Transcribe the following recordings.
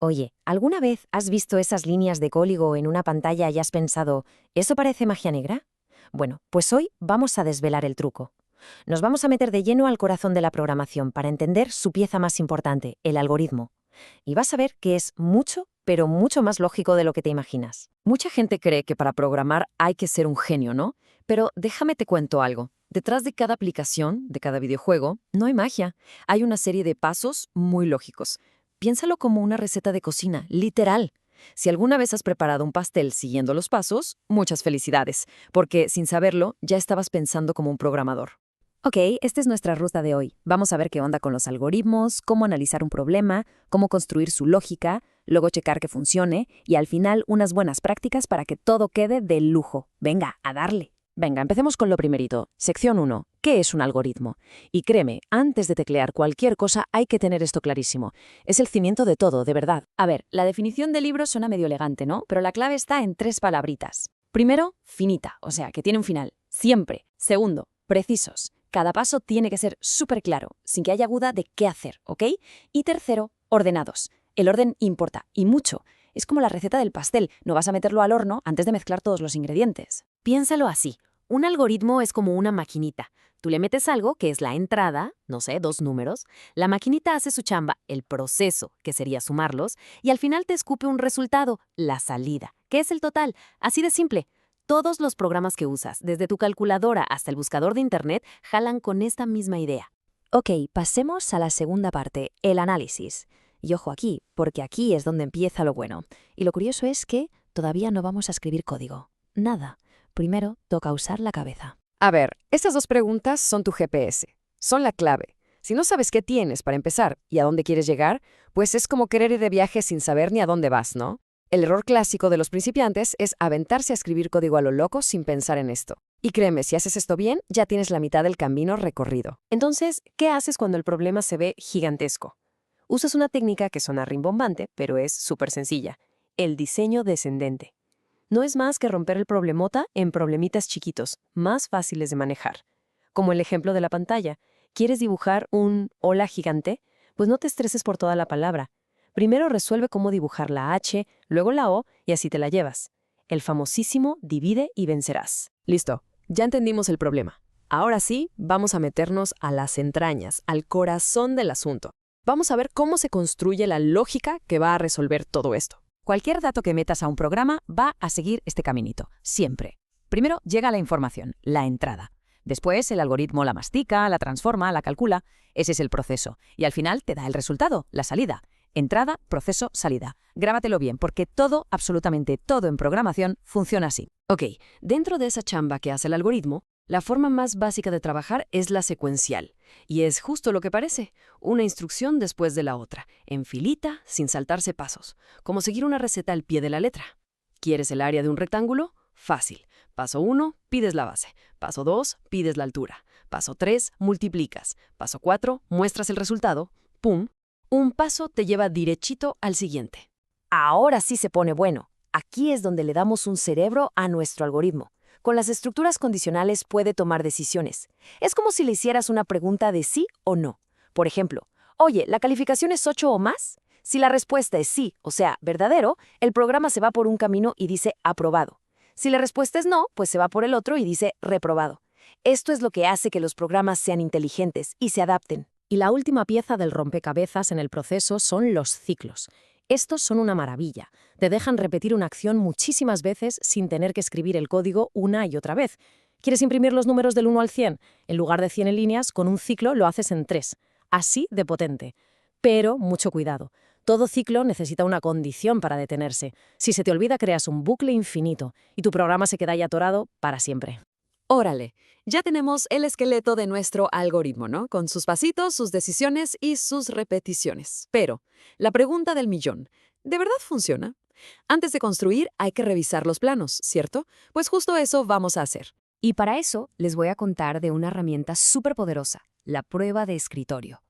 Oye, ¿alguna vez has visto esas líneas de código en una pantalla y has pensado, ¿eso parece magia negra? Bueno, pues hoy vamos a desvelar el truco. Nos vamos a meter de lleno al corazón de la programación para entender su pieza más importante, el algoritmo. Y vas a ver que es mucho, pero mucho más lógico de lo que te imaginas. Mucha gente cree que para programar hay que ser un genio, ¿no? Pero déjame te cuento algo. Detrás de cada aplicación, de cada videojuego, no hay magia. Hay una serie de pasos muy lógicos. Piénsalo como una receta de cocina, literal. Si alguna vez has preparado un pastel siguiendo los pasos, muchas felicidades, porque sin saberlo ya estabas pensando como un programador. Ok, esta es nuestra ruta de hoy. Vamos a ver qué onda con los algoritmos, cómo analizar un problema, cómo construir su lógica, luego checar que funcione y al final unas buenas prácticas para que todo quede de lujo. Venga, a darle. Venga, empecemos con lo primerito. Sección 1. ¿Qué es un algoritmo? Y créeme, antes de teclear cualquier cosa hay que tener esto clarísimo. Es el cimiento de todo, de verdad. A ver, la definición del libro suena medio elegante, ¿no? Pero la clave está en 3 palabritas. Primero, finita, o sea, que tiene un final. Siempre. Segundo, precisos. Cada paso tiene que ser súper claro, sin que haya duda de qué hacer, ¿ok? Y tercero, ordenados. El orden importa, y mucho. Es como la receta del pastel, no vas a meterlo al horno antes de mezclar todos los ingredientes. Piénsalo así. Un algoritmo es como una maquinita. Tú le metes algo, que es la entrada, no sé, 2 números, la maquinita hace su chamba, el proceso, que sería sumarlos, y al final te escupe un resultado, la salida, que es el total. Así de simple. Todos los programas que usas, desde tu calculadora hasta el buscador de Internet, jalan con esta misma idea. Ok, pasemos a la segunda parte, el análisis. Y ojo aquí, porque aquí es donde empieza lo bueno. Y lo curioso es que todavía no vamos a escribir código. Nada. Primero toca usar la cabeza. A ver, estas dos preguntas son tu GPS. Son la clave. Si no sabes qué tienes para empezar y a dónde quieres llegar, pues es como querer ir de viaje sin saber ni a dónde vas, ¿no? El error clásico de los principiantes es aventarse a escribir código a lo loco sin pensar en esto. Y créeme, si haces esto bien, ya tienes la mitad del camino recorrido. Entonces, ¿qué haces cuando el problema se ve gigantesco? Usas una técnica que suena rimbombante, pero es súper sencilla: el diseño descendente. No es más que romper el problemota en problemitas chiquitos, más fáciles de manejar. Como el ejemplo de la pantalla. ¿Quieres dibujar un hola gigante? Pues no te estreses por toda la palabra. Primero resuelve cómo dibujar la H, luego la O y así te la llevas. El famosísimo divide y vencerás. Listo, ya entendimos el problema. Ahora sí, vamos a meternos a las entrañas, al corazón del asunto. Vamos a ver cómo se construye la lógica que va a resolver todo esto. Cualquier dato que metas a un programa va a seguir este caminito, siempre. Primero llega la información, la entrada. Después el algoritmo la mastica, la transforma, la calcula. Ese es el proceso. Y al final te da el resultado, la salida. Entrada, proceso, salida. Grábatelo bien, porque todo, absolutamente todo en programación, funciona así. Ok, dentro de esa chamba que hace el algoritmo, la forma más básica de trabajar es la secuencial. Y es justo lo que parece, una instrucción después de la otra, en filita, sin saltarse pasos, como seguir una receta al pie de la letra. ¿Quieres el área de un rectángulo? Fácil. Paso 1, pides la base. Paso 2, pides la altura. Paso 3, multiplicas. Paso 4, muestras el resultado. ¡Pum! Un paso te lleva derechito al siguiente. Ahora sí se pone bueno. Aquí es donde le damos un cerebro a nuestro algoritmo. Con las estructuras condicionales puede tomar decisiones. Es como si le hicieras una pregunta de sí o no. Por ejemplo, oye, ¿la calificación es 8 o más? Si la respuesta es sí, o sea, verdadero, el programa se va por un camino y dice aprobado. Si la respuesta es no, pues se va por el otro y dice reprobado. Esto es lo que hace que los programas sean inteligentes y se adapten. Y la última pieza del rompecabezas en el proceso son los ciclos. Estos son una maravilla. Te dejan repetir una acción muchísimas veces sin tener que escribir el código una y otra vez. ¿Quieres imprimir los números del 1 al 100? En lugar de 100 líneas, con un ciclo lo haces en 3. Así de potente. Pero mucho cuidado. Todo ciclo necesita una condición para detenerse. Si se te olvida, creas un bucle infinito y tu programa se queda ahí atorado para siempre. Órale, ya tenemos el esqueleto de nuestro algoritmo, ¿no? Con sus pasitos, sus decisiones y sus repeticiones. Pero, la pregunta del millón, ¿de verdad funciona? Antes de construir hay que revisar los planos, ¿cierto? Pues justo eso vamos a hacer. Y para eso les voy a contar de una herramienta súper poderosa, la prueba de escritorio.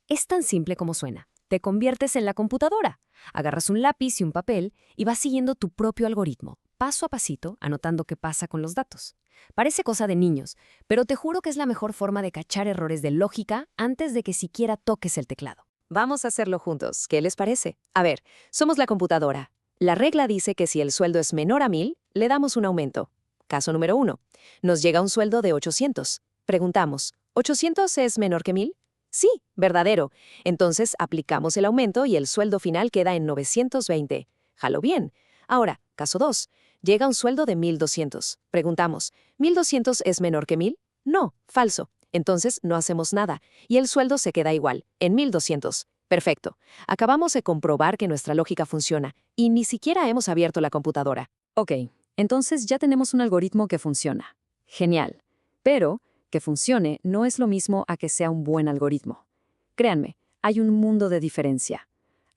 Es tan simple como suena. Te conviertes en la computadora. Agarras un lápiz y un papel y vas siguiendo tu propio algoritmo, paso a pasito, anotando qué pasa con los datos. Parece cosa de niños, pero te juro que es la mejor forma de cachar errores de lógica antes de que siquiera toques el teclado. Vamos a hacerlo juntos. ¿Qué les parece? A ver, somos la computadora. La regla dice que si el sueldo es menor a 1000, le damos un aumento. Caso número 1. Nos llega un sueldo de 800. Preguntamos, ¿800 es menor que 1000? Sí, verdadero. Entonces aplicamos el aumento y el sueldo final queda en 920. Jalo bien. Ahora, caso 2. Llega un sueldo de 1200. Preguntamos, ¿1200 es menor que 1000? No, falso. Entonces no hacemos nada y el sueldo se queda igual, en 1200. Perfecto. Acabamos de comprobar que nuestra lógica funciona y ni siquiera hemos abierto la computadora. Ok, entonces ya tenemos un algoritmo que funciona. Genial. Pero que funcione no es lo mismo a que sea un buen algoritmo. Créanme, hay un mundo de diferencia.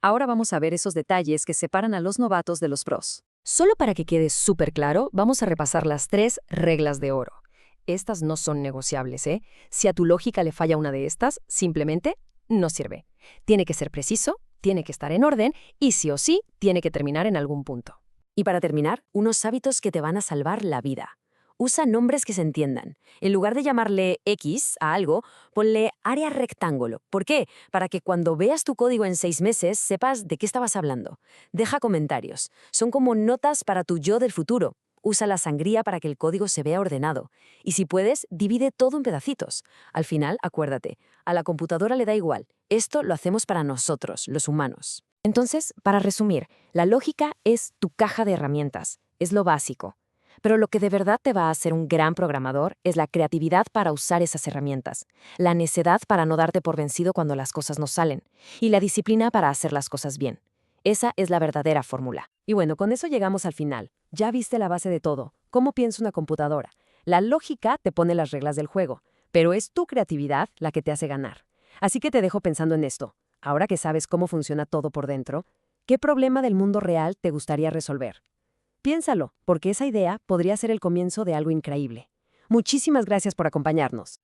Ahora vamos a ver esos detalles que separan a los novatos de los pros. Solo para que quede súper claro, vamos a repasar las 3 reglas de oro. Estas no son negociables, ¿eh? Si a tu lógica le falla una de estas, simplemente no sirve. Tiene que ser preciso, tiene que estar en orden y sí o sí tiene que terminar en algún punto. Y para terminar, unos hábitos que te van a salvar la vida. Usa nombres que se entiendan. En lugar de llamarle X a algo, ponle área rectángulo. ¿Por qué? Para que cuando veas tu código en 6 meses sepas de qué estabas hablando. Deja comentarios. Son como notas para tu yo del futuro. Usa la sangría para que el código se vea ordenado. Y si puedes, divide todo en pedacitos. Al final, acuérdate, a la computadora le da igual. Esto lo hacemos para nosotros, los humanos. Entonces, para resumir, la lógica es tu caja de herramientas. Es lo básico. Pero lo que de verdad te va a hacer un gran programador es la creatividad para usar esas herramientas, la necedad para no darte por vencido cuando las cosas no salen, y la disciplina para hacer las cosas bien. Esa es la verdadera fórmula. Y bueno, con eso llegamos al final. Ya viste la base de todo. ¿Cómo piensa una computadora? La lógica te pone las reglas del juego, pero es tu creatividad la que te hace ganar. Así que te dejo pensando en esto. Ahora que sabes cómo funciona todo por dentro, ¿qué problema del mundo real te gustaría resolver? Piénsalo, porque esa idea podría ser el comienzo de algo increíble. Muchísimas gracias por acompañarnos.